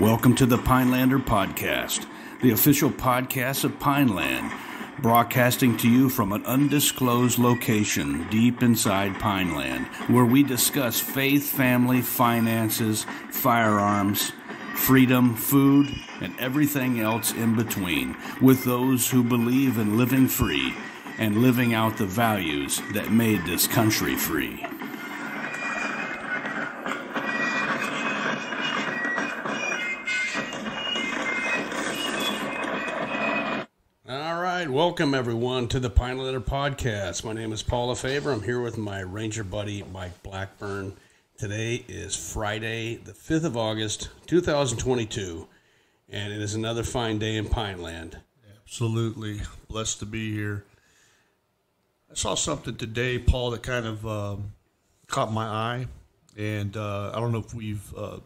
Welcome to the Pinelander Podcast, the official podcast of Pineland, broadcasting to you from an undisclosed location deep inside Pineland, where we discuss faith, family, finances, firearms, freedom, food, and everything else in between, with those who believe in living free and living out the values that made this country free. Welcome, everyone, to the Pinelander Podcast. My name is Paul Lefevre. I'm here with my Ranger buddy, Mike Blackburn. Today is Friday, the 5th of August, 2022, and it is another fine day in Pineland. Absolutely. Blessed to be here. I saw something today, Paul, that kind of caught my eye, and I don't know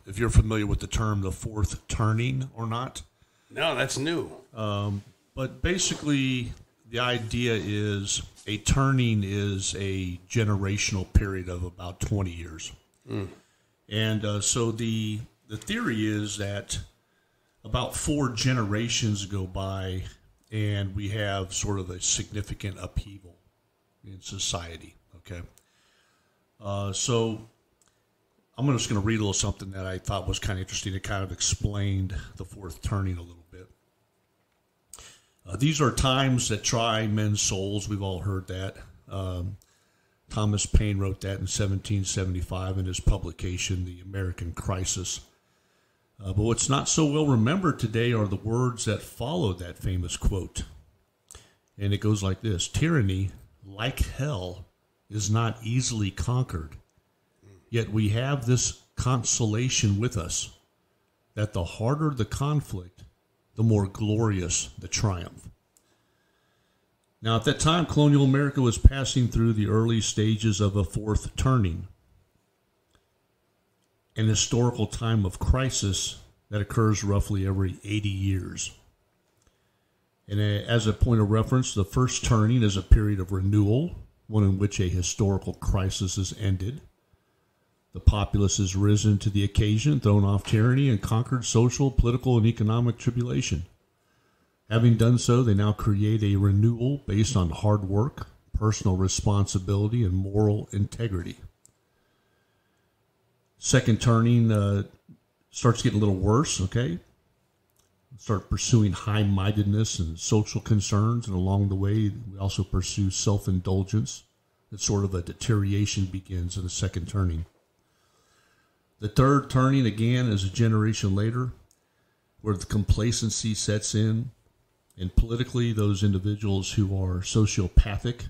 if you're familiar with the term the fourth turning or not. No, that's new. But basically, the idea is a turning is a generational period of about 20 years. And so the theory is that about 4 generations go by and we have sort of a significant upheaval in society, okay? So I'm just going to read a little something that I thought was kind of interesting. It kind of explained the fourth turning a little bit. These are times that try men's souls. We've all heard that. Thomas Paine wrote that in 1775 in his publication, The American Crisis. But what's not so well remembered today are the words that followed that famous quote. And it goes like this: tyranny, like hell, is not easily conquered. Yet we have this consolation with us, that the harder the conflict, the more glorious the triumph. Now, at that time, colonial America was passing through the early stages of a fourth turning, an historical time of crisis that occurs roughly every 80 years. And as a point of reference, the first turning is a period of renewal, one in which a historical crisis is ended. The populace has risen to the occasion, thrown off tyranny, and conquered social, political, and economic tribulation. Having done so, they now create a renewal based on hard work, personal responsibility, and moral integrity. Second turning starts getting a little worse, okay? Start pursuing high-mindedness and social concerns, and along the way, we also pursue self-indulgence. That sort of a deterioration begins in the second turning. The third turning, again, is a generation later, where the complacency sets in, and politically, those individuals who are sociopathic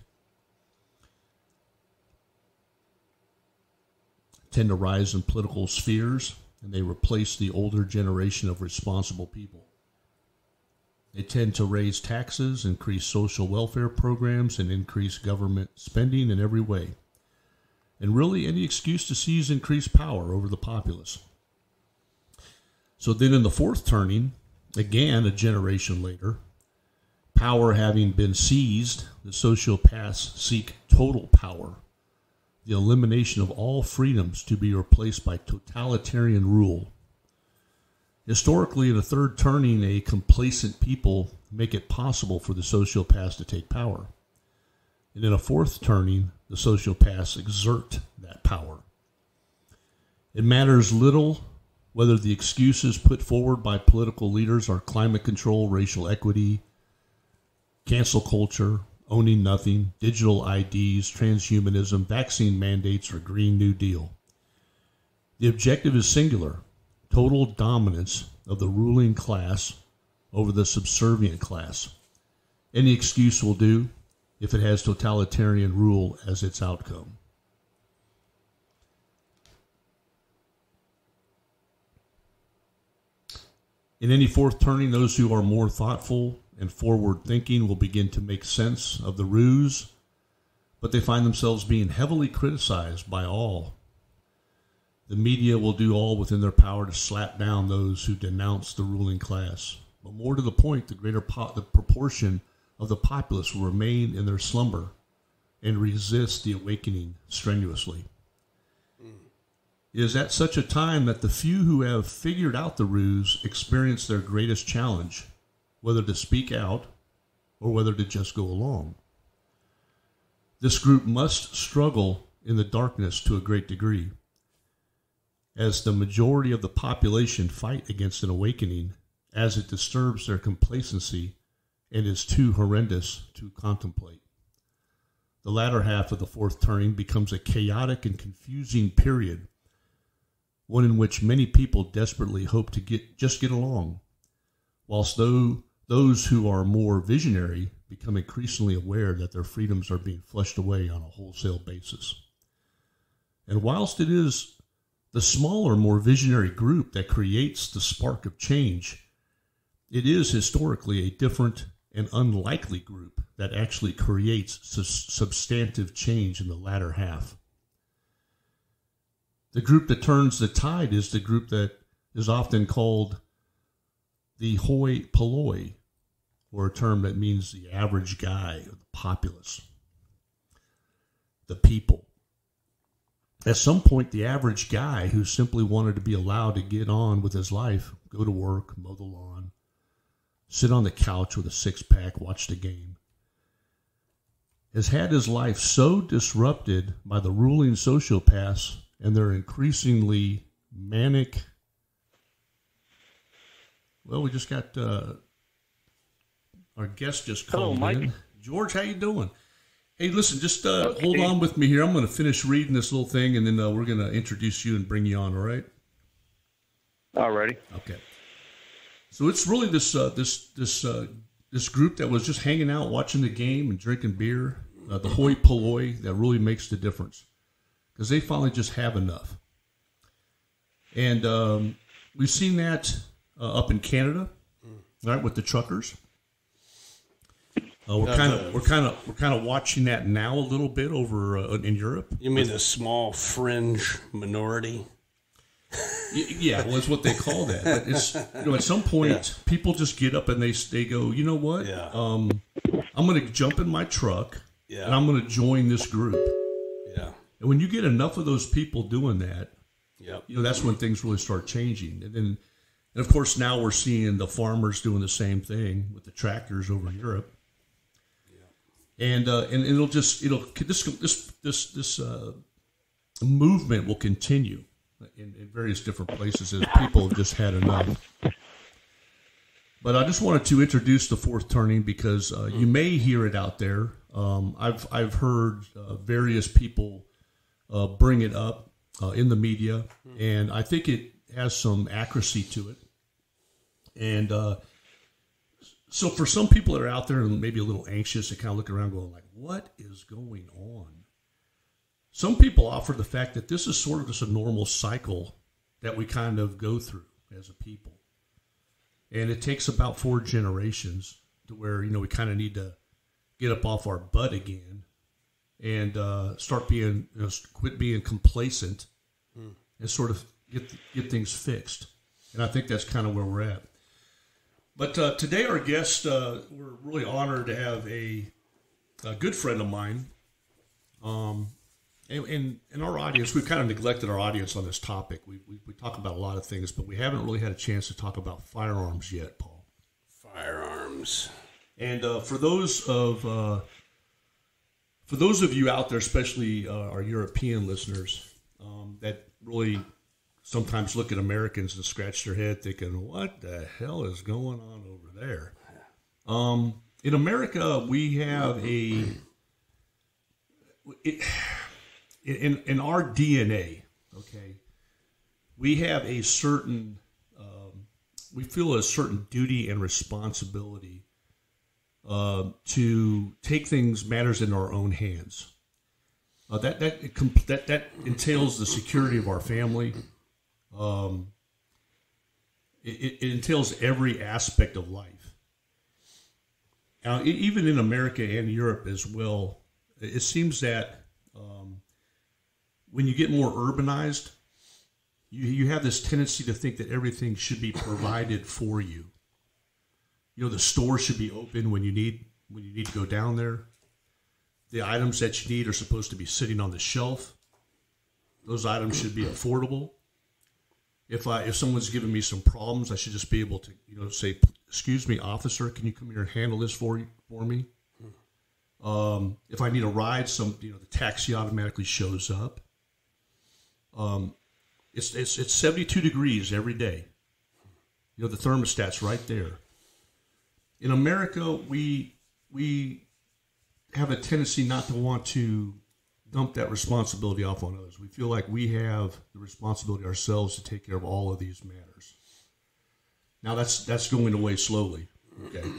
tend to rise in political spheres, and they replace the older generation of responsible people. They tend to raise taxes, increase social welfare programs, and increase government spending in every way. And really any excuse to seize increased power over the populace. So then in the fourth turning, again a generation later, power having been seized, the sociopaths seek total power, the elimination of all freedoms to be replaced by totalitarian rule. Historically, in a third turning, a complacent people make it possible for the sociopaths to take power. And in a fourth turning, the sociopaths exert that power. It matters little whether the excuses put forward by political leaders are climate control, racial equity, cancel culture, owning nothing, digital IDs, transhumanism, vaccine mandates, or Green New Deal. The objective is singular: total dominance of the ruling class over the subservient class. Any excuse will do, if it has totalitarian rule as its outcome. In any fourth turning, those who are more thoughtful and forward-thinking will begin to make sense of the ruse, but they find themselves being heavily criticized by all. The media will do all within their power to slap down those who denounce the ruling class. But more to the point, the greater the proportion of the populace will remain in their slumber and resist the awakening strenuously. is at such a time that the few who have figured out the ruse experience their greatest challenge, whether to speak out or whether to just go along. This group must struggle in the darkness to a great degree, as the majority of the population fight against an awakening as it disturbs their complacency and is too horrendous to contemplate. The latter half of the fourth turning becomes a chaotic and confusing period, one in which many people desperately hope to get along, whilst those who are more visionary become increasingly aware that their freedoms are being flushed away on a wholesale basis. And whilst it is the smaller, more visionary group that creates the spark of change, it is historically a different and unlikely group that actually creates substantive change in the latter half. The group that turns the tide is the group that is often called the hoi polloi, or a term that means the average guy or the populace, the people. At some point, the average guy who simply wanted to be allowed to get on with his life, go to work, mow the lawn, sit on the couch with a six-pack, watch the game, has had his life so disrupted by the ruling sociopaths and their increasingly manic... Well, we just got our guest just called. Hello, Mike. in. George, how you doing? Hey, listen, just hold on with me here. I'm going to finish reading this little thing, and then we're going to introduce you and bring you on, all right? Alrighty. Okay. So it's really this group that was just hanging out, watching the game and drinking beer, the hoi polloi, that really makes the difference, because they finally just have enough. And we've seen that up in Canada, right, with the truckers. We're kind of watching that now a little bit over in Europe. You mean the small fringe minority? Yeah, well, it's what they call that. But it's, at some point, people just get up and they go, you know what? Yeah. I'm going to jump in my truck and I'm going to join this group. Yeah. And when you get enough of those people doing that, Yep. that's when things really start changing. And of course, now we're seeing the farmers doing the same thing with the tractors over in Europe. And this movement will continue in various different places as people have just had enough. But I just wanted to introduce the fourth turning because you may hear it out there. I've heard various people bring it up in the media, and I think it has some accuracy to it. And so for some people that are out there and maybe a little anxious, they kind of look around going like, what is going on? Some people offer the fact that this is sort of just a normal cycle that we kind of go through as a people. And it takes about 4 generations to where, we kind of need to get up off our butt again and start being, quit being complacent and sort of get things fixed. And I think that's kind of where we're at. But today our guest, we're really honored to have a good friend of mine. In our audience, we've kind of neglected our audience on this topic. We talk about a lot of things, but we haven't really had a chance to talk about firearms yet, Paul. Firearms. And for those of you out there, especially our European listeners, that really sometimes look at Americans and scratch their head thinking, what the hell is going on over there? In America, we have in our DNA, okay, we have a certain, we feel a certain duty and responsibility to take matters into our own hands. That entails the security of our family. It entails every aspect of life. Now, even in America and Europe as well, it seems that when you get more urbanized, you have this tendency to think that everything should be provided for you. The store should be open when you need to go down there. The items that you need are supposed to be sitting on the shelf. Those items should be affordable. If someone's giving me some problems, I should just be able to, say, "Excuse me, officer, can you come here and handle this for me?" If I need a ride, the taxi automatically shows up. It's 72 degrees every day. The thermostat's right there. In America, we have a tendency not to want to dump that responsibility off on others. We feel like we have the responsibility ourselves to take care of all of these matters. Now that's going away slowly. Okay.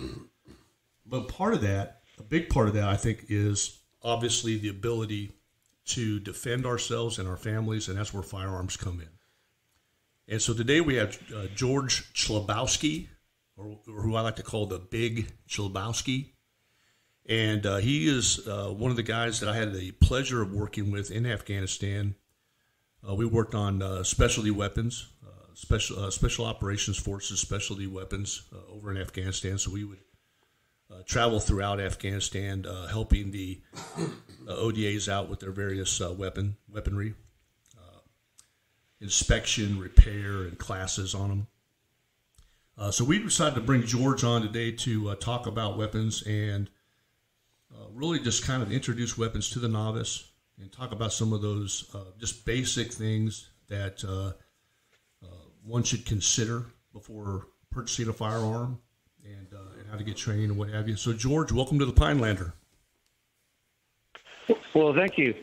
But a big part of that, I think, is obviously the ability to defend ourselves and our families, and that's where firearms come in. And so today we have George Chlebowski, or who I like to call the Big Chlebowski. And he is one of the guys that I had the pleasure of working with in Afghanistan. We worked on specialty weapons, special operations forces, specialty weapons over in Afghanistan. So we would travel throughout Afghanistan, helping the ODAs out with their various weaponry, inspection, repair, and classes on them. So we decided to bring George on today to talk about weapons and really just kind of introduce weapons to the novice and talk about some of those just basic things that one should consider before purchasing a firearm and how to get trained and what have you. So, George, welcome to the Pinelander. Well, thank you.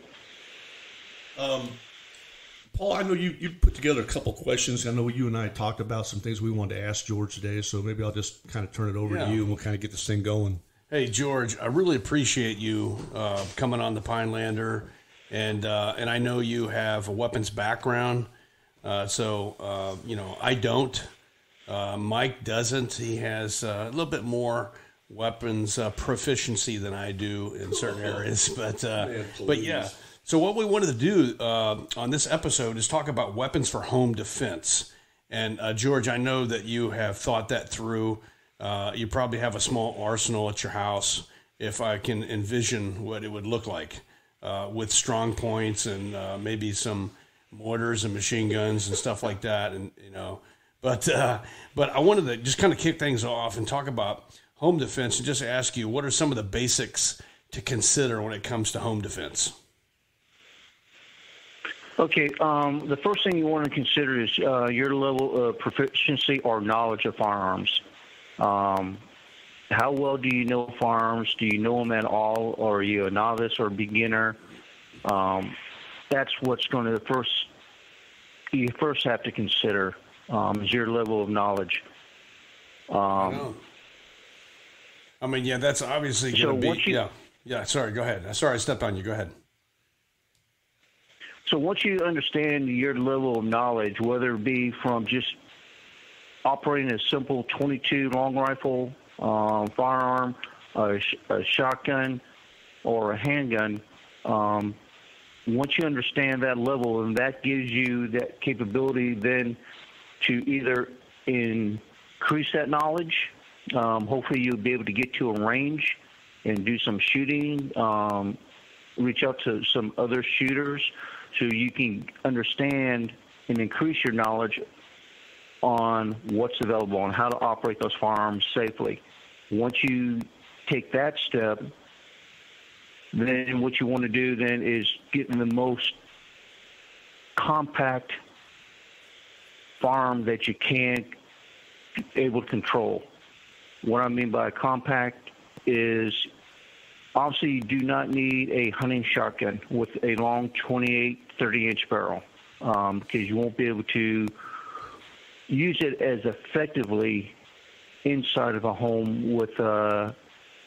Paul, I know you put together a couple questions. I know you and I talked about some things we wanted to ask George today, so maybe I'll just kind of turn it over to you and we'll kind of get this thing going. Hey, George, I really appreciate you coming on the Pinelander, and I know you have a weapons background, so I don't. Mike doesn't. He has a little bit more weapons proficiency than I do in certain areas, but yeah. So what we wanted to do on this episode is talk about weapons for home defense. And George, I know that you have thought that through. You probably have a small arsenal at your house, if I can envision what it would look like, with strong points and maybe some mortars and machine guns and stuff like that. And but I wanted to just kind of kick things off and talk about home defense and just ask you, what are some of the basics to consider when it comes to home defense? Okay, the first thing you want to consider is your level of proficiency or knowledge of firearms. How well do you know firearms? Do you know them at all, or are you a novice or a beginner? That's what's going to you first have to consider is your level of knowledge. I mean, yeah, that's obviously going to be. Yeah. Sorry, go ahead. Sorry, I stepped on you. Go ahead. So once you understand your level of knowledge, whether it be from just operating a simple .22 long rifle firearm, a shotgun, or a handgun, once you understand that level, and that gives you that capability then to either increase that knowledge, hopefully you'll be able to get to a range and do some shooting, reach out to some other shooters so you can understand and increase your knowledge on what's available, on how to operate those firearms safely. Once you take that step, then what you want to do then is get the most compact firearm that you can able to control. What I mean by compact is obviously you do not need a hunting shotgun with a long 28, 30-inch barrel because you won't be able to use it as effectively inside of a home with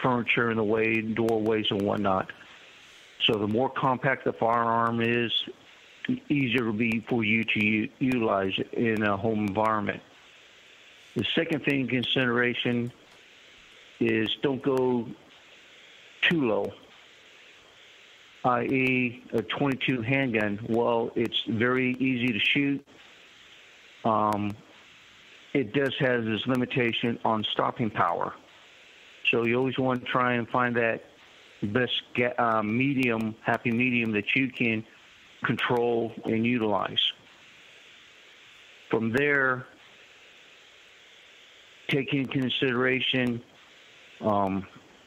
furniture in the way, doorways and whatnot. So the more compact the firearm is, the easier it will be for you to utilize it in a home environment. The second thing in consideration is don't go too low, i.e. a .22 handgun. Well, it's very easy to shoot. It does have this limitation on stopping power. So you always want to try and find that best happy medium that you can control, and utilize. From there, taking into consideration a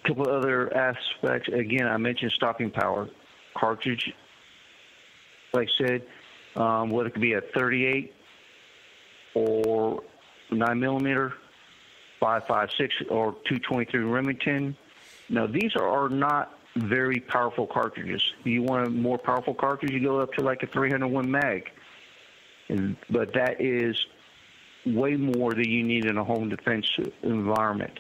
couple of other aspects. Again, I mentioned stopping power. Cartridge, like I said, whether it could be a 38 or 9mm, 5.56 or 223 Remington. Now, these are not very powerful cartridges. You want a more powerful cartridge, you go up to like a 301 mag. But that is way more than you need in a home defense environment.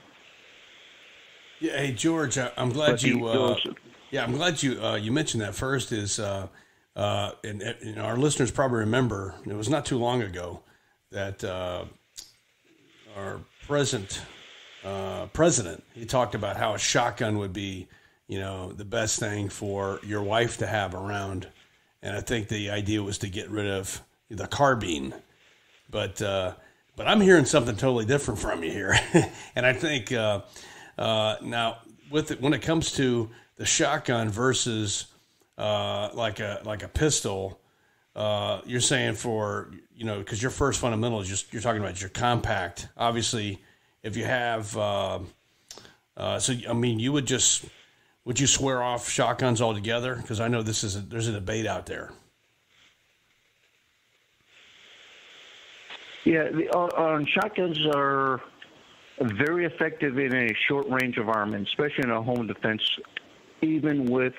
Yeah, hey George, I'm glad you. I'm glad you mentioned that. First is, and our listeners probably remember it was not too long ago that our president he talked about how a shotgun would be, the best thing for your wife to have around, and I think the idea was to get rid of the carbine, but I'm hearing something totally different from you here, and I think now when it comes to the shotgun versus like a pistol, you're saying because your first fundamental is you're talking about your compact. Obviously, if you have would you swear off shotguns altogether? Because I know there's a debate out there. Yeah, shotguns are very effective in a short-range environment, especially in a home defense. Even with,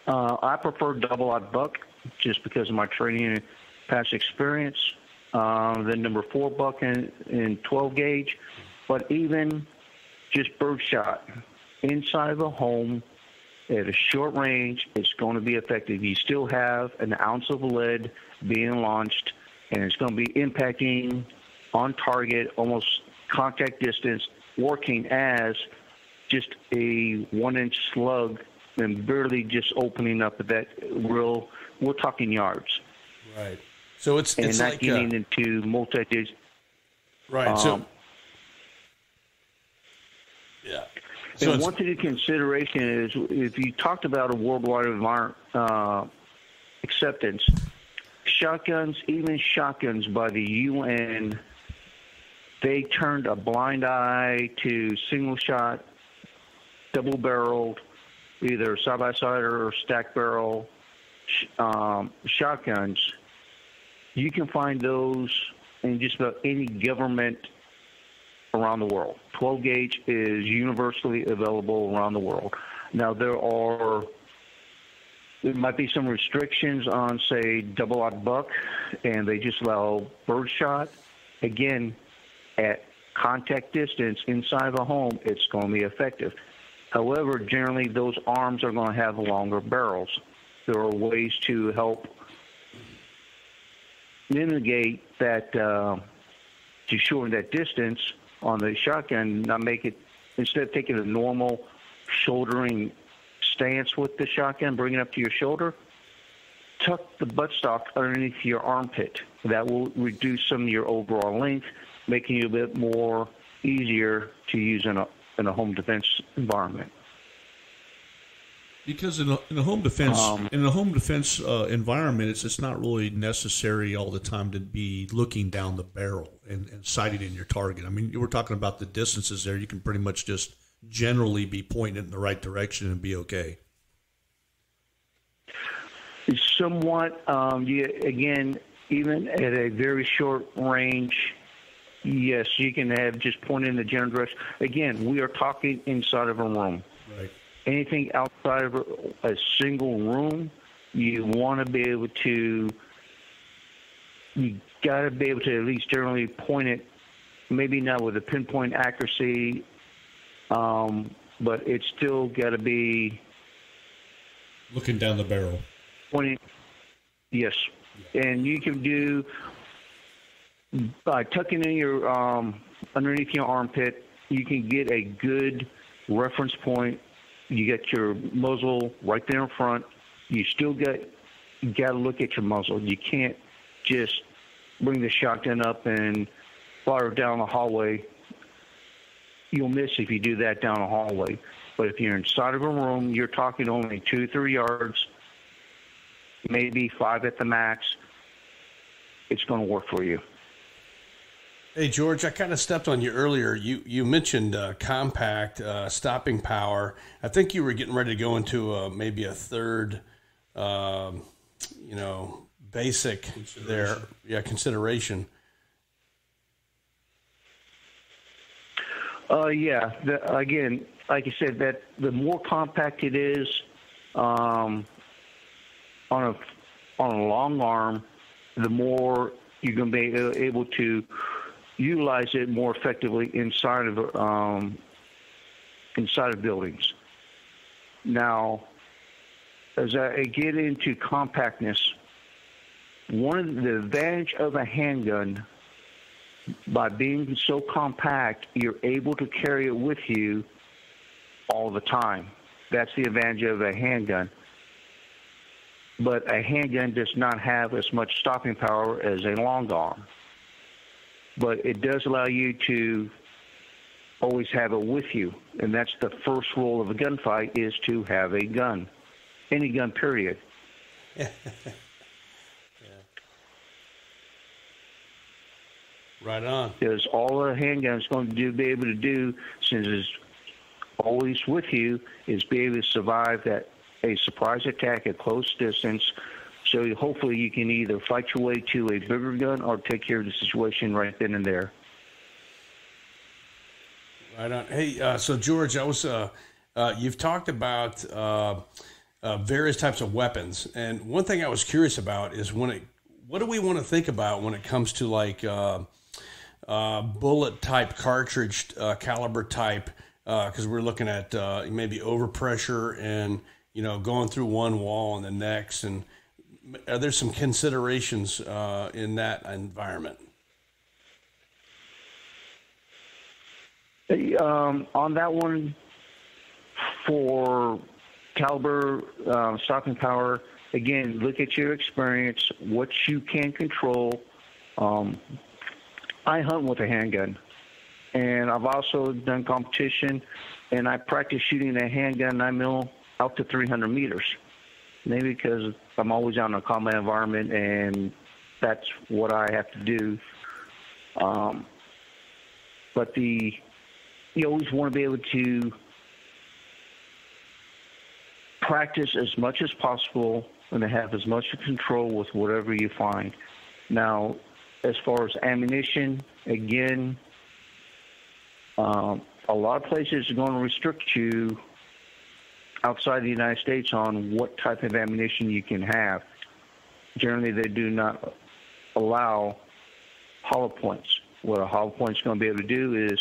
I prefer double-aught buck just because of my training and past experience. Then number 4 buck in 12 gauge, but even just birdshot inside of a home at a short range, it's going to be effective. You still have an ounce of lead being launched, and it's going to be impacting on target, almost contact distance, working as just a 1-inch slug and barely just opening up that real, we're talking yards. Right. So it's not like getting into multi-digit. Right. Yeah. And one thing to consideration is if you talked about a worldwide acceptance, even shotguns by the UN, they turned a blind eye to single shot, double barreled, either side by side or stack barrel shotguns. You can find those in just about any government around the world. 12 gauge is universally available around the world. Now there might be some restrictions on, say, double-aught buck, and they just allow birdshot. Again, at contact distance inside of a home, it's going to be effective. However, generally those arms are going to have longer barrels. There are ways to help mitigate that, to shorten that distance on the shotgun, not make it, instead of taking a normal shouldering stance with the shotgun, bring it up to your shoulder, tuck the buttstock underneath your armpit. That will reduce some of your overall length, making you a bit more easier to use in a home defense environment. Because in a home defense environment, it's not really necessary all the time to be looking down the barrel and sighting in your target. I mean, you were talking about the distances there. You can pretty much just generally be pointing in the right direction and be okay. Somewhat. Again, even at a very short range, yes, you can have just point in the general direction. Again, we are talking inside of a room. Right. Anything outside of a single room, you want to be able to, you got to be able to at least generally point it, maybe not with a pinpoint accuracy, but it's still got to be looking down the barrel. Pointing, yes. And you can do by tucking in your underneath your armpit, you can get a good reference point. You get your muzzle right there in front. You still got to look at your muzzle. You can't just bring the shotgun up and fire down the hallway. You'll miss if you do that down the hallway. But if you're inside of a room, you're talking only 2 or 3 yards. maybe 5 at the max, it's going to work for you. Hey, George, I kind of stepped on you earlier. You mentioned compact stopping power. I think you were getting ready to go into maybe a third, basic there. Yeah, consideration. Again, like I said, that the more compact it is on a long arm, the more you're going to be able to utilize it more effectively inside of buildings. Now, as I get into compactness, one of the advantage of a handgun, by being so compact, you're able to carry it with you all the time. That's the advantage of a handgun. But a handgun does not have as much stopping power as a long arm. But it does allow you to always have it with you. And that's the first rule of a gunfight, is to have a gun. Any gun, period. Yeah. Right on. Because all a handgun is going to be able to do, since it's always with you, is be able to survive a surprise attack at close distance. So hopefully you can either fight your way to a bigger gun or take care of the situation right then and there. Right on. Hey, so George, you've talked about various types of weapons, and one thing I was curious about is what do we want to think about when it comes to like bullet type, cartridge caliber type, because we're looking at maybe overpressure and going through one wall and the next, and are there some considerations in that environment? On that one, for caliber, stopping power, again, look at your experience, what you can control. I hunt with a handgun, and I've also done competition, and I practice shooting a handgun 9mm out to 300 meters. Maybe because I'm always out in a combat environment, and that's what I have to do. But you always want to be able to practice as much as possible and to have as much control with whatever you find. Now, as far as ammunition, again, a lot of places are going to restrict you outside the United States on what type of ammunition you can have. Generally, they do not allow hollow points. What a hollow point is going to be able to do is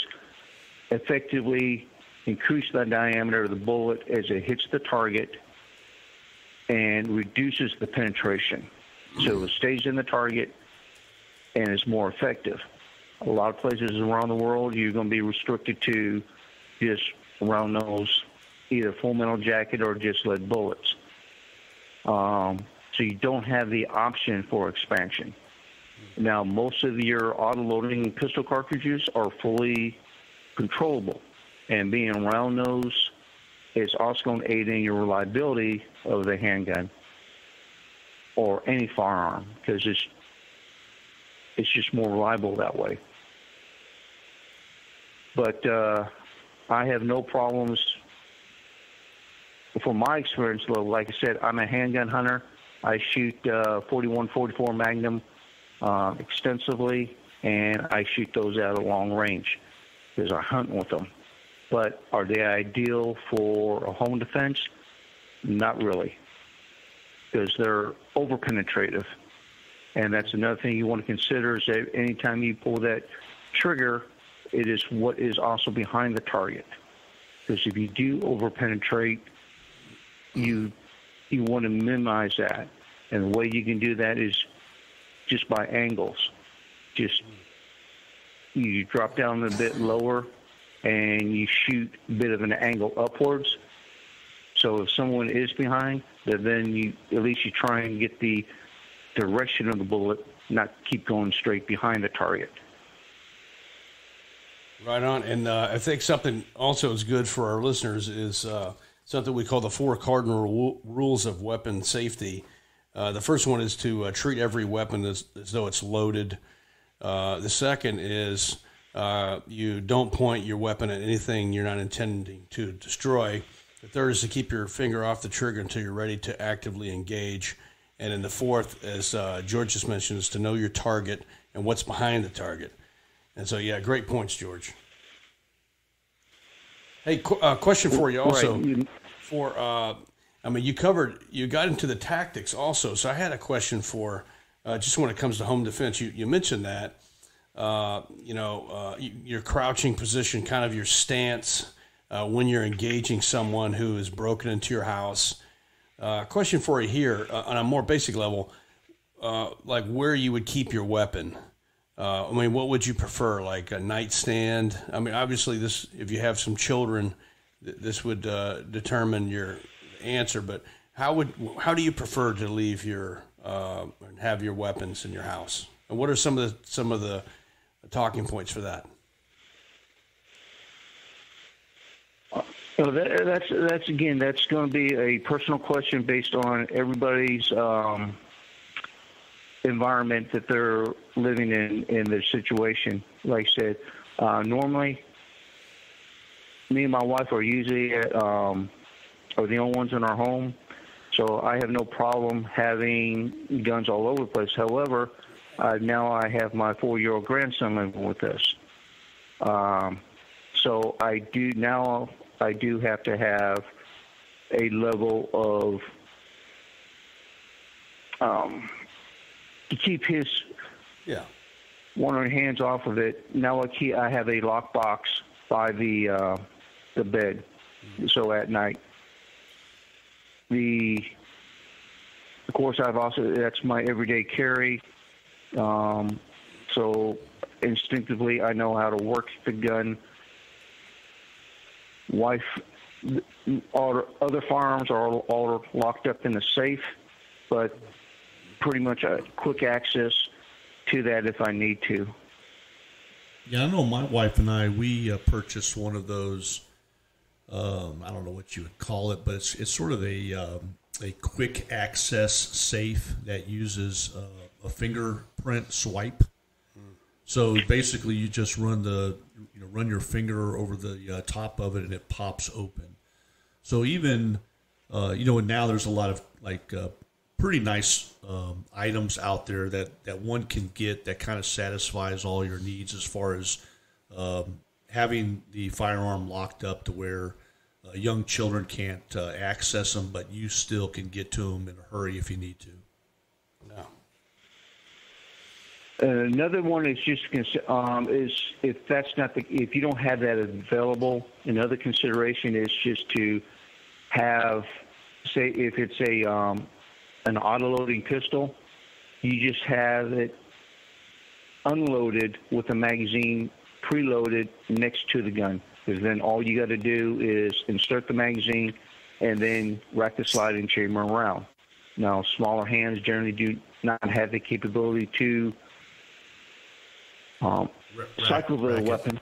effectively increase the diameter of the bullet as it hits the target and reduces the penetration. So it stays in the target and is more effective. A lot of places around the world, you're going to be restricted to just round nose, either full metal jacket or just lead bullets. So you don't have the option for expansion. Now, most of your auto-loading pistol cartridges are fully controllable, and being round nose is also going to aid in your reliability of the handgun or any firearm, because it's just more reliable that way. But I have no problems. From my experience, though, like I said, I'm a handgun hunter. I shoot 41, 44 Magnum extensively, and I shoot those at a long range because I hunt with them. But are they ideal for a home defense? Not really, because they're over-penetrative. And that's another thing you want to consider, is that anytime you pull that trigger, it is what is also behind the target. Because if you do over-penetrate, you want to minimize that. And the way you can do that is just by angles. Just you drop down a bit lower and you shoot a bit of an angle upwards. So if someone is behind, then at least you try and get the direction of the bullet, not keep going straight behind the target. Right on. And I think something also is good for our listeners is something we call the 4 cardinal rules of weapon safety. The first one is to treat every weapon as though it's loaded. The second is you don't point your weapon at anything you're not intending to destroy. The third is to keep your finger off the trigger until you're ready to actively engage. And then the fourth, as George just mentioned, is to know your target and what's behind the target. And so, yeah, great points, George. Hey, question for you also. Right. You got into the tactics also. So I had a question for just when it comes to home defense. You mentioned that, your crouching position, kind of your stance when you're engaging someone who is broken into your house. Question for you here on a more basic level, like where you would keep your weapon. What would you prefer, like a nightstand? Obviously, if you have some children, this would determine your answer. But how do you prefer to leave have your weapons in your house? And what are some of the talking points for that? That's going to be a personal question based on everybody's environment that they're living in their situation. Like I said, normally me and my wife are usually are the only ones in our home, so I have no problem having guns all over the place. However, now I have my 4-year-old grandson living with us, so I do have to have a level of to keep his one of the hands off of it. Now I have a lockbox by the bed, so at night. Of course, that's my everyday carry. So instinctively, I know how to work the gun. All other firearms are all locked up in the safe, but pretty much a quick access to that if I need to. Yeah, I know my wife and we purchased one of those, I don't know what you would call it, but it's sort of a quick access safe that uses a fingerprint swipe. So basically you just run your finger over the top of it and it pops open. So even, and now there's a lot of pretty nice items out there that one can get that kind of satisfies all your needs as far as having the firearm locked up to where young children can't access them, but you still can get to them in a hurry if you need to. No. Another one is just is if you don't have that available. Another consideration is just to have, say, if it's an auto-loading pistol, you just have it unloaded with the magazine preloaded next to the gun. Because then all you got to do is insert the magazine and then rack the sliding chamber around. Now, smaller hands generally do not have the capability to cycle the weapon.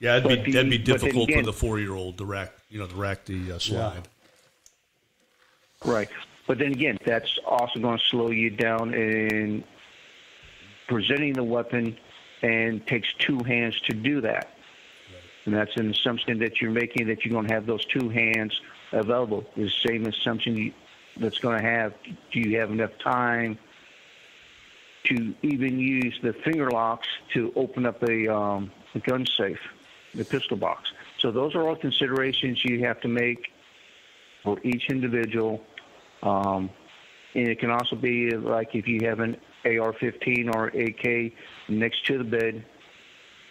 Yeah, that'd be difficult for the 4-year-old to rack the slide. Yeah. Right. But then again, that's also going to slow you down in presenting the weapon, and takes 2 hands to do that. Right. And that's an assumption that you're making, that you're going to have those 2 hands available. The same assumption that's going to have, do you have enough time to even use the finger locks to open up the gun safe, the pistol box? So those are all considerations you have to make for each individual. And it can also be like if you have an AR-15 or AK next to the bed.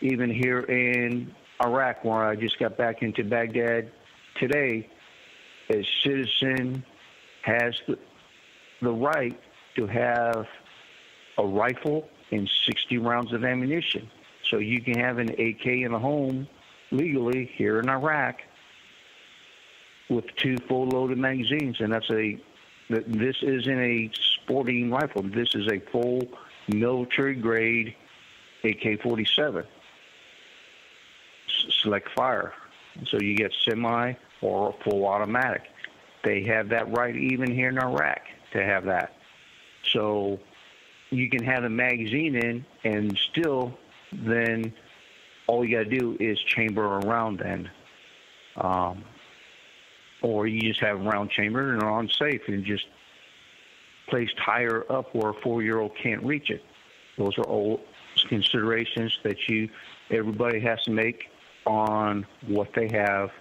Even here in Iraq, where I just got back into Baghdad today, a citizen has the right to have a rifle and 60 rounds of ammunition. So you can have an AK in a home legally here in Iraq with 2 full-loaded magazines, and this isn't a sporting rifle. This is a full military-grade AK-47 select fire. So you get semi or full automatic. They have that right even here in Iraq. to have that. So you can have a magazine in, and still then all you got to do is chamber a round then. Or you just have a round chamber and on safe and just placed higher up where a 4-year-old can't reach it. Those are all considerations that everybody has to make on what they have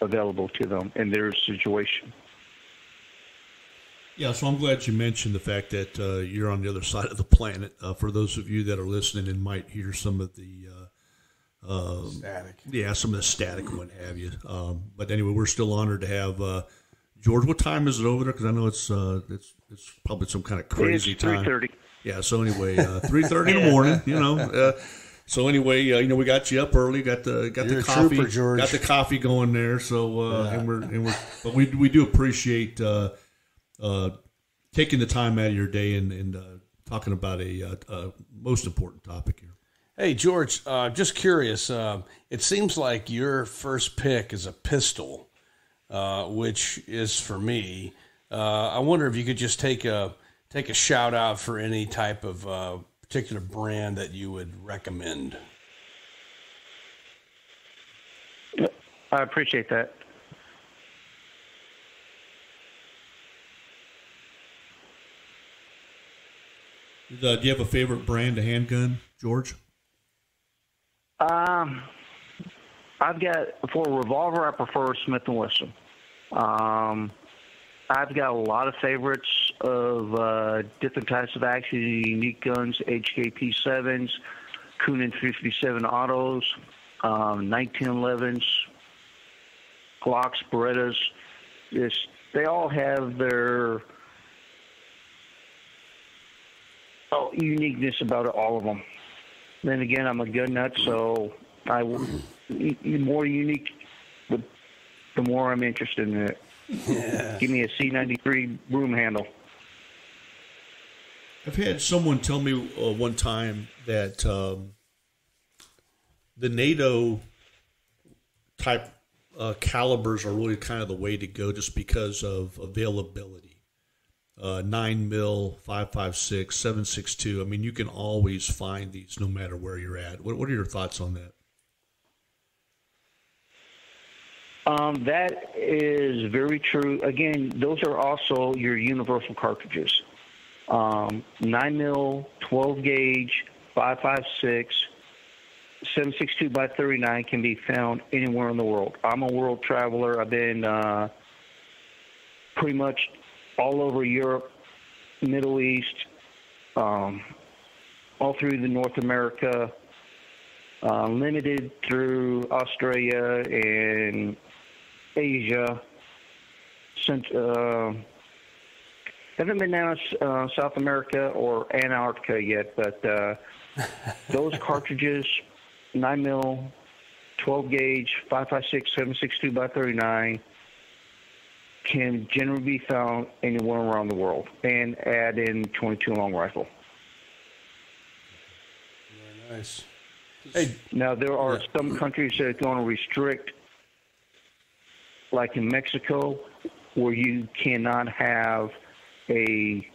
available to them in their situation. Yeah, so I'm glad you mentioned the fact that you're on the other side of the planet. For those of you that are listening and might hear some of the static. Yeah, some of the static and what have you. But anyway, we're still honored to have George. What time is it over there? Because I know it's probably some kind of crazy it's time. 3:30. Yeah, so anyway, 3:30 in the morning, you know. So anyway, you know, we got you up early, got the coffee, trooper, George. got the coffee going there. So but we do appreciate taking the time out of your day and talking about a most important topic here. Hey, George, just curious. It seems like your first pick is a pistol, which is for me. I wonder if you could just take a shout out for any type of particular brand that you would recommend. I appreciate that. Do you have a favorite brand of handgun, George? I've got, for a revolver, I prefer Smith & Wesson. I've got a lot of favorites of different types of action, unique guns, HKP7s, Kunin 357 autos, 1911s, Glocks, Berettas. They all have their uniqueness about it, all of them. Then again, I'm a gun nut, so the more unique, the more I'm interested in it. Yeah. Give me a C93 broom handle. I've had someone tell me one time that the NATO type calibers are really kind of the way to go just because of availability. 9 mil, 5.56, 7.62. I mean, you can always find these no matter where you're at. What are your thoughts on that? That is very true. Again, those are also your universal cartridges. 9 mil, 12 gauge, 5.56, 7.62 by 39 can be found anywhere in the world. I'm a world traveler. I've been pretty much all over Europe, Middle East, all through the North America, limited through Australia and Asia. Haven't been down to South America or Antarctica yet, but those cartridges, 9 mil, 12 gauge, 5.56, 7.62 by 39, can generally be found anywhere around the world, and add in 22 long rifle. Very nice. Hey, now there are some countries that are going to restrict, like in Mexico, where you cannot have a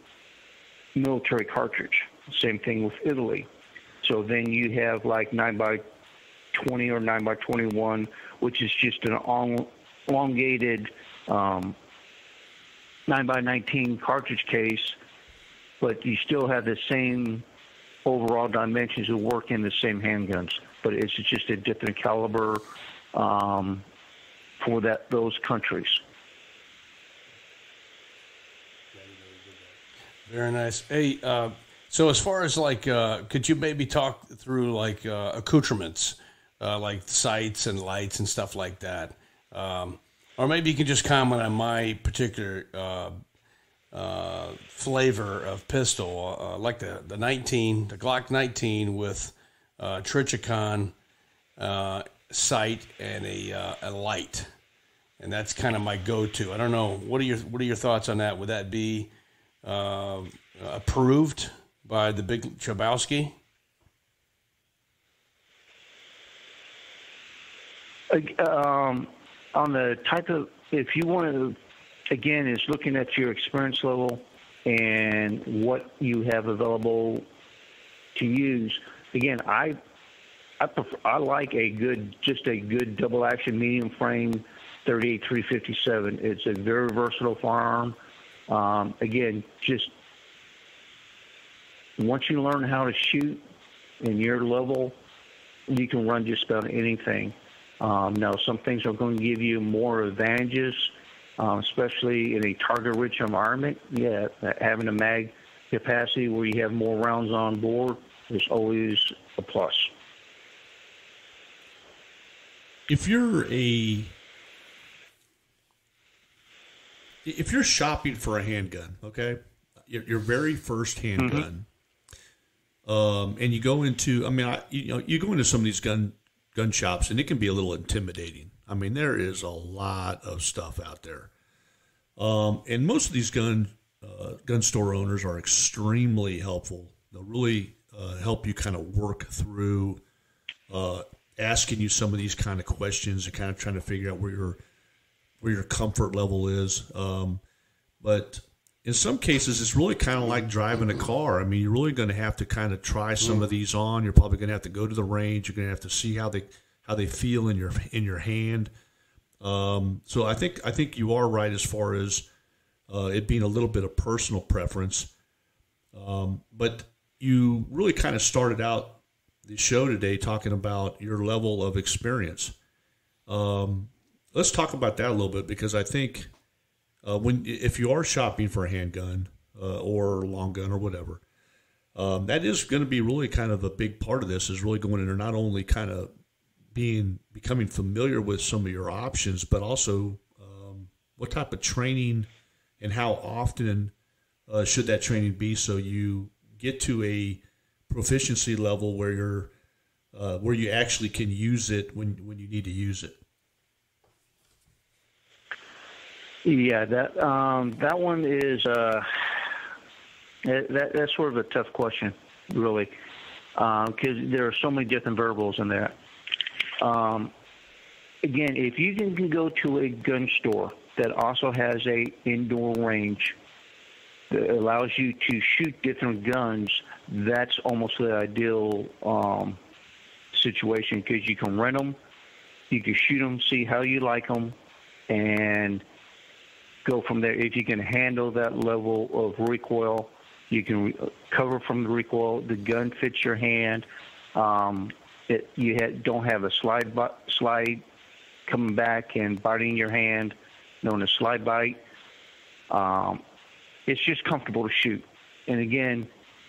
military cartridge. Same thing with Italy. So then you have like 9x20 or 9x21, which is just an elongated 9x19 cartridge case, but you still have the same overall dimensions that work in the same handguns, but it's just a different caliber for those countries. very nice. Hey, so as far as like, could you maybe talk through like accoutrements, like sights and lights and stuff like that? Or maybe you can just comment on my particular flavor of pistol, like the Glock 19 with Trichicon sight and a light, and that's kind of my go-to. I don't know. What are your thoughts on that? Would that be approved by the Big Chabowski? On the type of, if you want to again, it's looking at your experience level and what you have available to use. Again, I like a good double action medium frame 38 357. It's a very versatile firearm. Again, just once you learn how to shoot in your level, you can run just about anything. Now, some things are going to give you more advantages, especially in a target-rich environment. Yeah, having a mag capacity where you have more rounds on board is always a plus. If you're shopping for a handgun, okay, your very first handgun, and you go into, you go into some of these gun shops, and it can be a little intimidating. I mean, there is a lot of stuff out there, and most of these gun store owners are extremely helpful. They'll really help you kind of work through asking you some of these kind of questions and kind of trying to figure out where your comfort level is. But in some cases, it's really kind of like driving a car. I mean, you're really going to have to kind of try some of these on. You're probably going to have to go to the range. You're going to have to see how they feel in your hand. So I think you are right as far as it being a little bit of personal preference. But you really kind of started out the show today talking about your level of experience. Let's talk about that a little bit, because I think if you are shopping for a handgun or long gun or whatever, that is going to be really kind of a big part of this, is really going in there, not only kind of becoming familiar with some of your options, but also what type of training and how often should that training be, so you get to a proficiency level where you actually can use it when you need to use it. Yeah, that one is that's sort of a tough question, really, because there are so many different variables in there. Again, if you can go to a gun store that also has a indoor range that allows you to shoot different guns, that's almost the ideal situation, because you can rent them, you can shoot them, see how you like them, and go from there. If you can handle that level of recoil, you can recover from the recoil. The gun fits your hand. You don't have a slide coming back and biting your hand, known as slide bite. It's just comfortable to shoot. And again,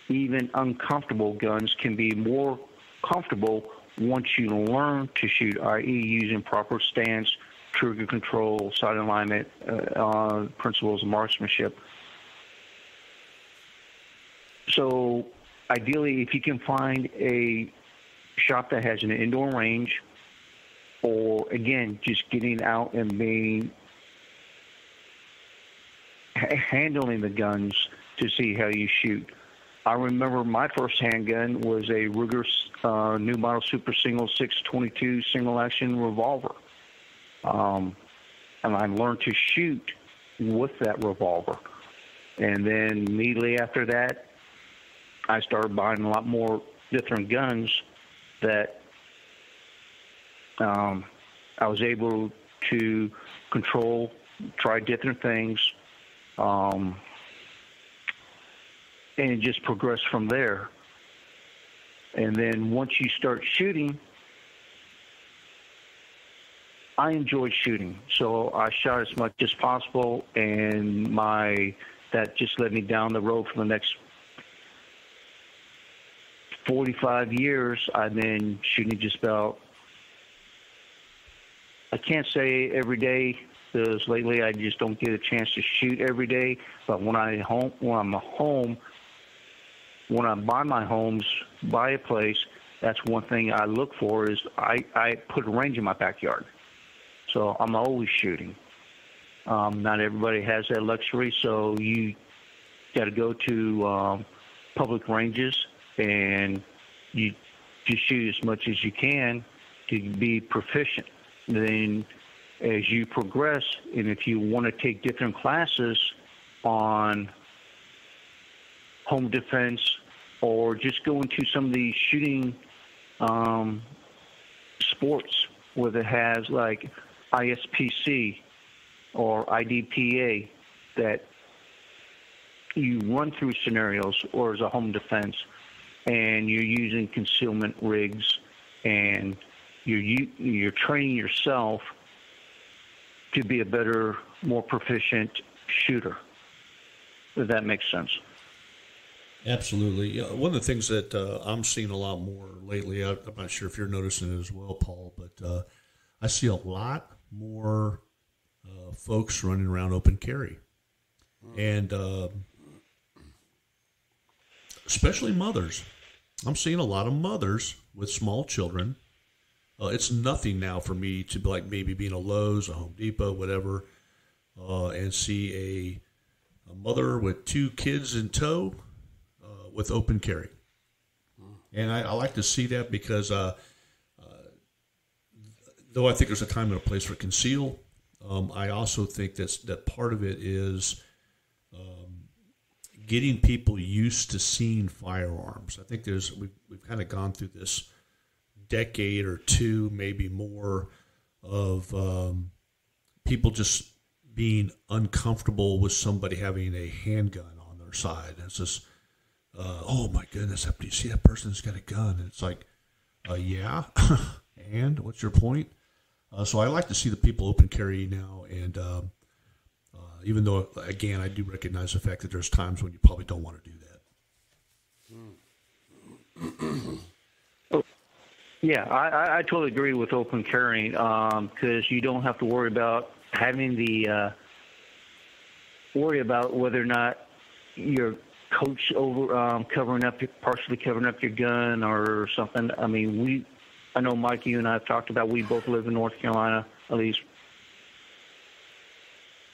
even uncomfortable guns can be more comfortable once you learn to shoot, i.e. using proper stance, trigger control, sight alignment, principles of marksmanship. So ideally, if you can find a shop that has an indoor range, or again, just getting out and handling the guns to see how you shoot. I remember my first handgun was a Ruger new model Super Single 622 single action revolver. And I learned to shoot with that revolver. And then immediately after that, I started buying a lot more different guns that I was able to control, try different things, and just progress from there. And then once you start shooting, I enjoyed shooting, so I shot as much as possible, and that just led me down the road for the next 45 years. I've been shooting just about, I can't say every day, because lately I just don't get a chance to shoot every day. But when I'm home, when I buy a place, that's one thing I look for, is I put a range in my backyard. So I'm always shooting. Not everybody has that luxury, so you got to go to public ranges, and you just shoot as much as you can to be proficient. Then as you progress, and if you want to take different classes on home defense or just go into some of these shooting sports where it has like ISPC or IDPA, that you run through scenarios or as a home defense, and you're using concealment rigs, and you're training yourself to be a better, more proficient shooter. If that makes sense. Absolutely. Yeah, one of the things that I'm seeing a lot more lately, I'm not sure if you're noticing it as well, Paul, but I see a lot more folks running around open carry. And especially mothers. I'm seeing a lot of mothers with small children. It's nothing now for me to be like maybe being a Lowe's, a Home Depot, whatever, and see a mother with 2 kids in tow with open carry. And I like to see that because though I think there's a time and a place for conceal, I also think that part of it is getting people used to seeing firearms. I think we've kind of gone through this decade or two, maybe more, of people just being uncomfortable with somebody having a handgun on their side. It's just, oh my goodness, do you see that person's got a gun? And it's like, yeah, and what's your point? So I like to see the people open carry now, and even though, again, I do recognize the fact that there's times when you probably don't want to do that. Yeah, I totally agree with open carrying because you don't have to worry about having worry about whether or not your coach partially covering up your gun or something. I mean, I know Mike, you and I have talked about, we both live in North Carolina, at least.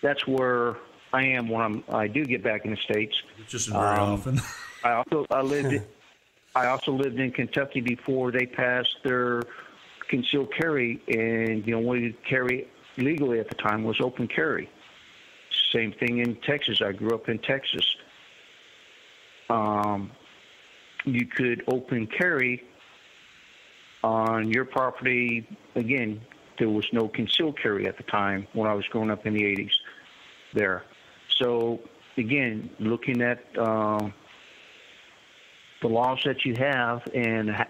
That's where I am when I do get back in the States. Which isn't very often. I also lived in Kentucky before they passed their concealed carry, and the only carry legally at the time was open carry. Same thing in Texas. I grew up in Texas. You could open carry on your property. Again, there was no concealed carry at the time when I was growing up in the 80s there. So, again, looking at the laws that you have, and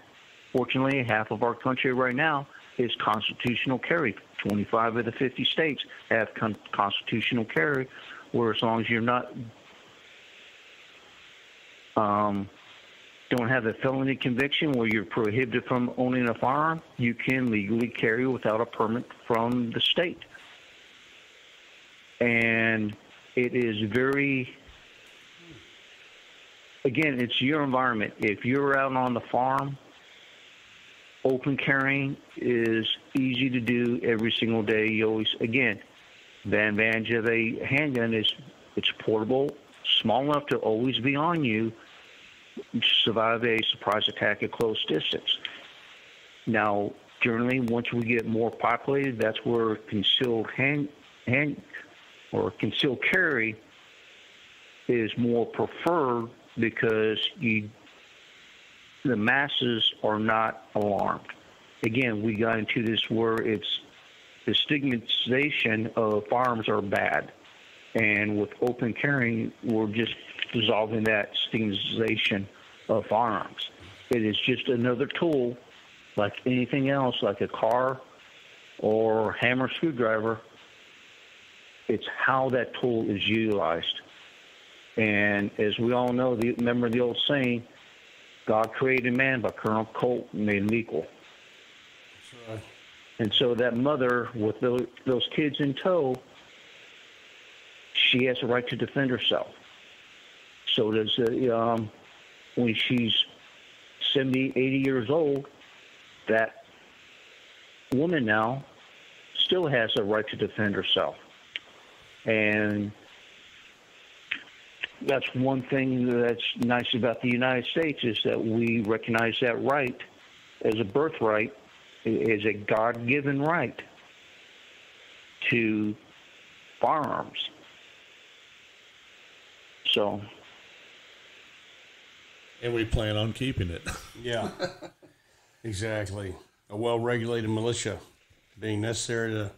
fortunately half of our country right now is constitutional carry. 25 of the 50 states have constitutional carry, where as long as you're not don't have a felony conviction where you're prohibited from owning a firearm, you can legally carry without a permit from the state. And it is again, it's your environment. If you're out on the farm, open carrying is easy to do every single day. You always, again, the advantage of a handgun is it's portable, small enough to always be on you, to survive a surprise attack at close distance. Now, generally, once we get more populated, that's where concealed or concealed carry is more preferred, because the masses are not alarmed. Again, we got into this where it's the stigmatization of firearms are bad. And with open carrying, we're just dissolving that stigmatization of firearms. It is just another tool like anything else, like a car or hammer screwdriver. It's how that tool is utilized. And as we all know, remember the old saying, God created man, but Colonel Colt made him equal. That's right. And so that mother with those kids in tow, she has a right to defend herself. So does when she's 70, 80 years old, that woman now still has a right to defend herself. And that's one thing that's nice about the United States, is that we recognize that right as a birthright, as a God-given right. to firearms. So. And we plan on keeping it. Yeah, exactly. A well-regulated militia being necessary to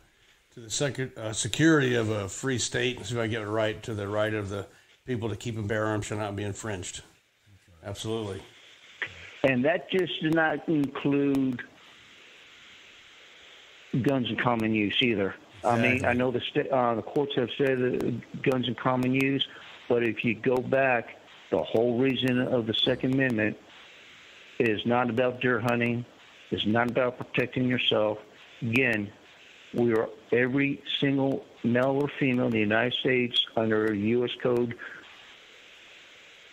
the security of a free state, and so I get it right to the right of the people to keep and bear arms shall not be infringed. Absolutely. And that just does not include guns in common use either. Exactly. I mean, I know the courts have said that guns in common use, but if you go back, the whole reason of the Second Amendment is not about deer hunting, is not about protecting yourself. Again, we are every single male or female in the United States under U.S. Code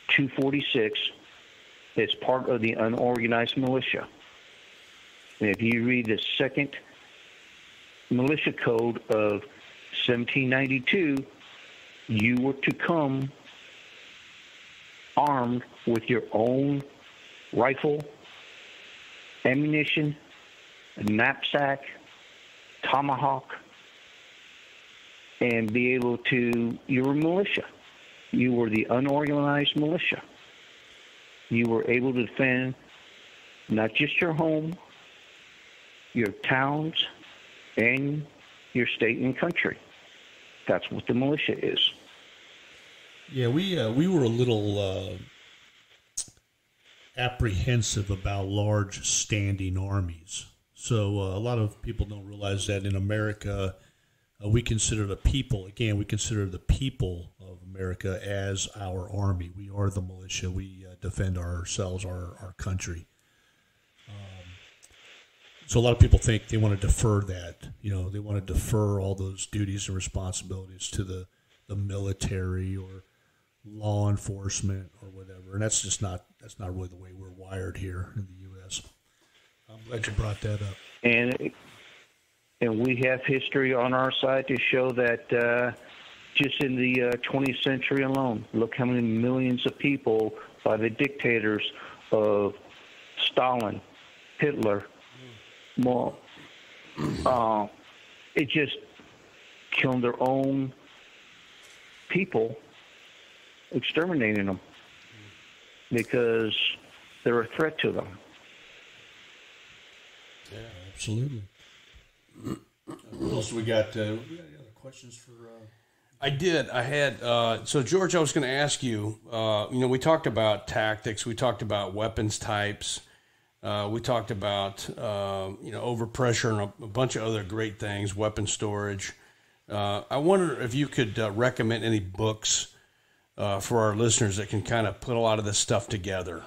246 is part of the unorganized militia. And if you read the second militia code of 1792, you were to come armed with your own rifle, ammunition, knapsack, tomahawk, and be able to, you were militia. You were the unorganized militia. You were able to defend not just your home, your towns, and your state and country. That's what the militia is. Yeah, we were a little apprehensive about large standing armies. So a lot of people don't realize that in America, we consider the people, again, we consider the people of America as our army. We are the militia. We defend ourselves, our country. So a lot of people think they want to defer that. You know, they want to defer all those duties and responsibilities to the military or law enforcement or whatever. And that's not really the way we're wired here in the U.S. I'm glad you brought that up. And we have history on our side to show that just in the 20th century alone, look how many millions of people by the dictators of Stalin, Hitler, it just killed their own people, exterminating them because they're a threat to them. Yeah, absolutely. What else we got? We got any other questions for? I did. I had. So, George, I was going to ask you. We talked about tactics. We talked about weapons types. We talked about overpressure and a bunch of other great things. Weapon storage. I wonder if you could recommend any books for our listeners that can kind of put a lot of this stuff together.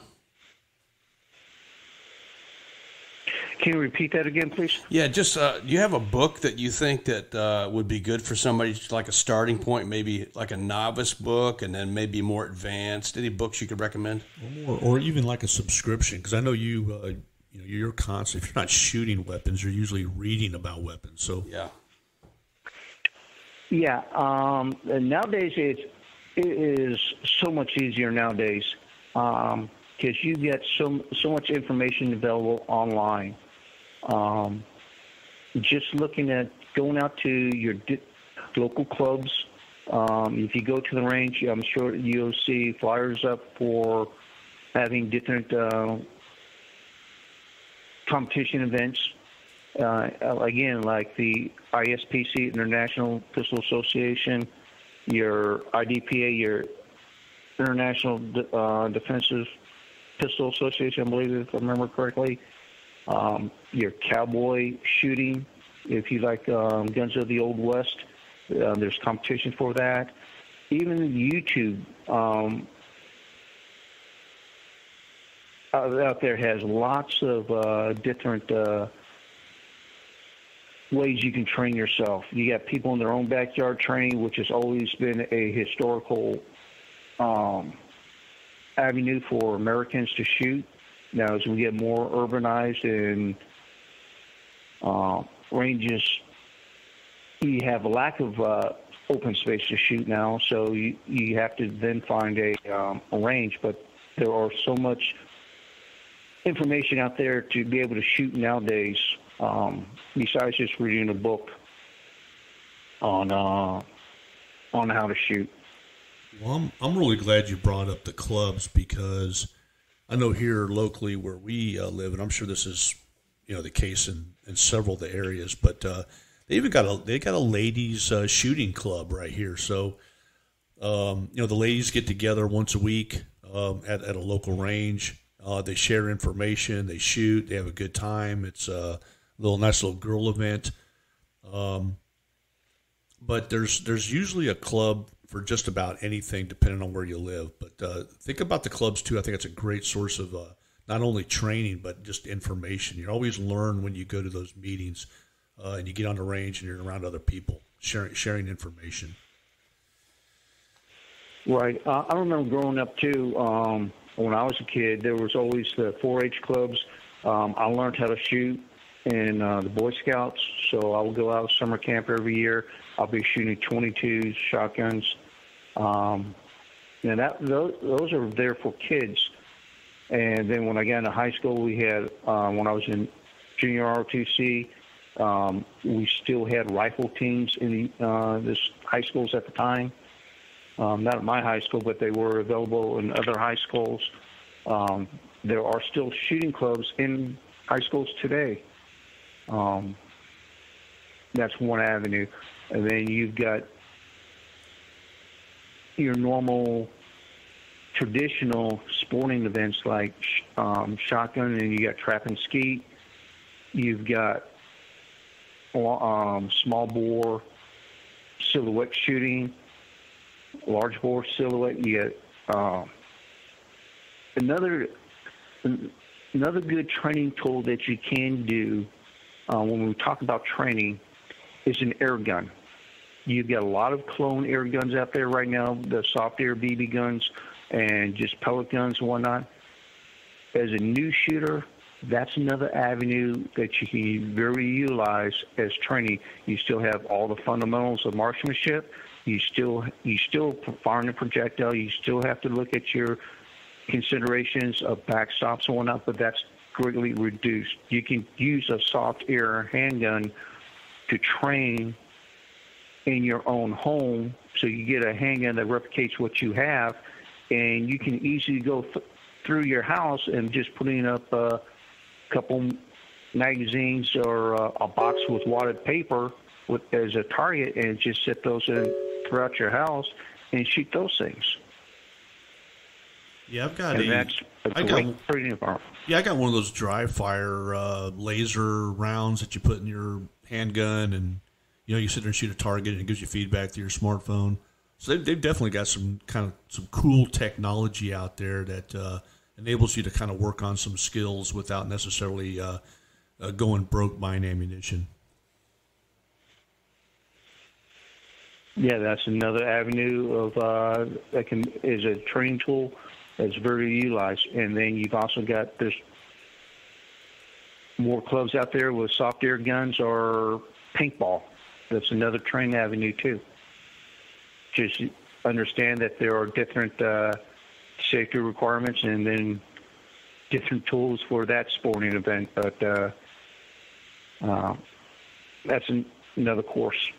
Can you repeat that again, please? Yeah, just do you have a book that you think that would be good for somebody, like a starting point, maybe like a novice book, and then maybe more advanced? Any books you could recommend? Or even like a subscription, because I know you're constant. If you're not shooting weapons, you're usually reading about weapons. So yeah. Nowadays it is so much easier nowadays because you get so much information available online. Just looking at going out to your local clubs. If you go to the range, I'm sure you'll see flyers up for having different competition events. Again, like the ISPC, International Pistol Association, your IDPA, your International Defensive Pistol Association, I believe, if I remember correctly. Your cowboy shooting, if you like guns of the Old West, there's competition for that. Even YouTube out there has lots of different ways you can train yourself. You got people in their own backyard training, which has always been a historical avenue for Americans to shoot. Now, as we get more urbanized and ranges, you have a lack of open space to shoot now, so you have to then find a range. But there are so much information out there to be able to shoot nowadays, besides just reading a book. on how to shoot. Well, I'm really glad you brought up the clubs, because I know here locally where we live, and I'm sure this is the case in several of the areas, but they even got a ladies shooting club right here. So the ladies get together once a week at a local range. They share information, they shoot, they have a good time. It's a nice little girl event. But there's usually a club for just about anything, depending on where you live. But think about the clubs too. I think it's a great source of not only training but just information. You always learn when you go to those meetings and you get on the range and you're around other people sharing information. Right. I remember growing up too. When I was a kid, there was always the 4-H clubs. I learned how to shoot in the Boy Scouts, so I would go out summer camp every year. I'll be shooting 22s, shotguns. Those are there for kids. And then when I got into high school, we had, when I was in junior ROTC, we still had rifle teams in the high schools at the time. Not at my high school, but they were available in other high schools. There are still shooting clubs in high schools today. That's one avenue. And then you've got your normal traditional sporting events like shotgun, and you got trap and skeet. You've got small bore silhouette shooting, large bore silhouette. You get another good training tool that you can do when we talk about training is an air gun. You've got a lot of clone air guns out there right now, the soft air BB guns and just pellet guns and whatnot. As a new shooter, that's another avenue that you can very utilize as training. You still have all the fundamentals of marksmanship. You still firing a projectile. You still have to look at your considerations of backstops and whatnot, but that's greatly reduced. You can use a soft air handgun to train in your own home, so you get a handgun that replicates what you have, and you can easily go through your house and just putting up a couple magazines or a box with wadded paper as a target, and just set those in throughout your house and shoot those things. Yeah, I've got that's a great training environment. Yeah, I got one of those dry fire laser rounds that you put in your handgun, and you sit there and shoot a target, and it gives you feedback through your smartphone. So they've definitely got some cool technology out there that enables you to kind of work on some skills without necessarily going broke buying ammunition. Yeah, that's another avenue of that is a training tool that's very utilized. And then you've also got there's more clubs out there with soft air guns or paintball. That's another training avenue too. Just understand that there are different safety requirements and then different tools for that sporting event. But that's another course.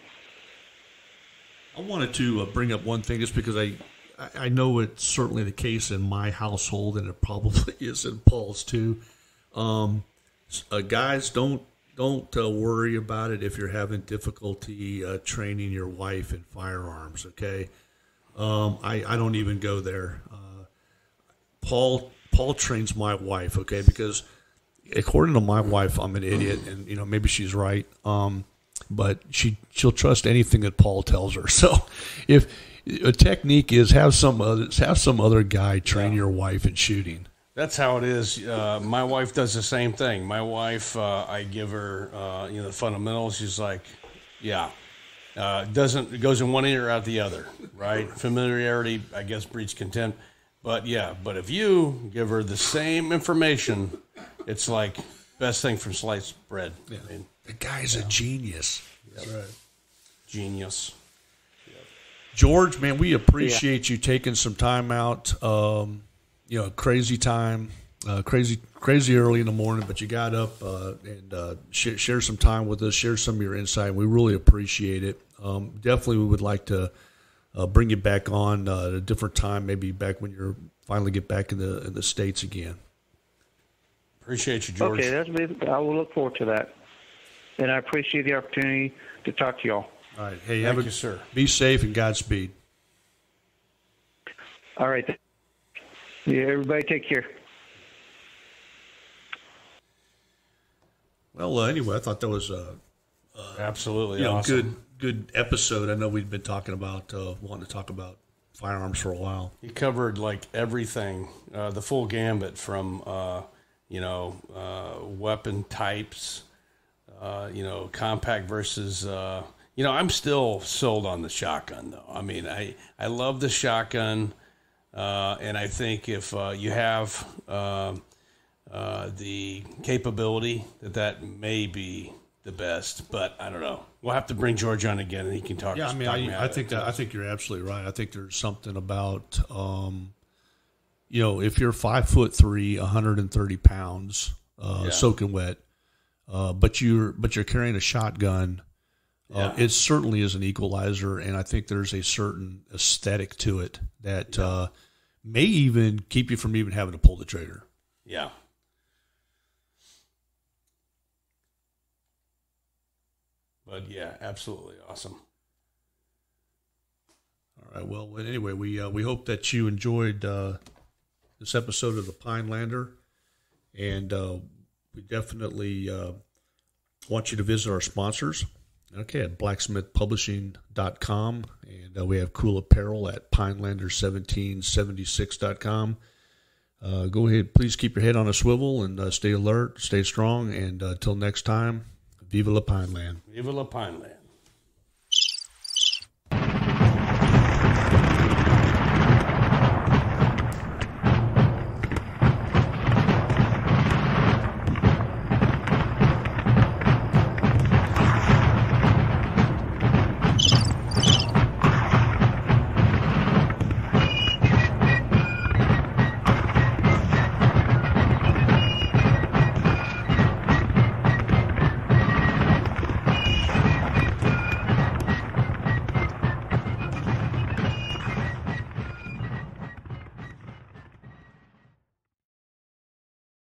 I wanted to bring up one thing just because I know it's certainly the case in my household, and it probably is in Paul's too. Guys, don't worry about it if you're having difficulty training your wife in firearms, okay? I don't even go there. Paul trains my wife, okay, because according to my wife, I'm an idiot, and maybe she's right. But she'll trust anything that Paul tells her. So if a technique is have some other guy train your wife in shooting. That's how it is. My wife does the same thing. My wife, I give her, the fundamentals. She's like, yeah, it goes in one ear out the other, right? Familiarity, I guess, breeds contempt. But if you give her the same information, it's like best thing from sliced bread. Yeah. I mean, the guy's a genius. That's right. Genius. George, man, we appreciate you taking some time out. Crazy time, crazy early in the morning, but you got up and share some time with us, share some of your insight. We really appreciate it. Definitely we would like to bring you back on at a different time, maybe back when you're finally get back in the States again. Appreciate you, George. Okay, I will look forward to that. And I appreciate the opportunity to talk to y'all. All right. Hey, Thank you, sir. Be safe and Godspeed. All right. Yeah, everybody take care. Well, anyway, I thought that was absolutely awesome. good episode. I know we've been talking about wanting to talk about firearms for a while. He covered like everything, the full gambit from weapon types, compact versus. I'm still sold on the shotgun though. I mean, I love the shotgun, and I think if you have the capability that may be the best, but I don't know. We'll have to bring George on again, and he can talk. Yeah, I mean, I think you're absolutely right. I think there's something about, if you're 5'3", 130 pounds, soaking wet, but you're carrying a shotgun. It certainly is an equalizer, and I think there's a certain aesthetic to it that may even keep you from even having to pull the trigger. Yeah. But yeah, absolutely awesome. All right. Well, anyway, we hope that you enjoyed this episode of the Pinelander, and we definitely want you to visit our sponsors. Okay, at blacksmithpublishing.com, and we have cool apparel at pinelander1776.com. Go ahead, please keep your head on a swivel and stay alert, stay strong, and until next time, Viva La Pineland. Viva La Pineland.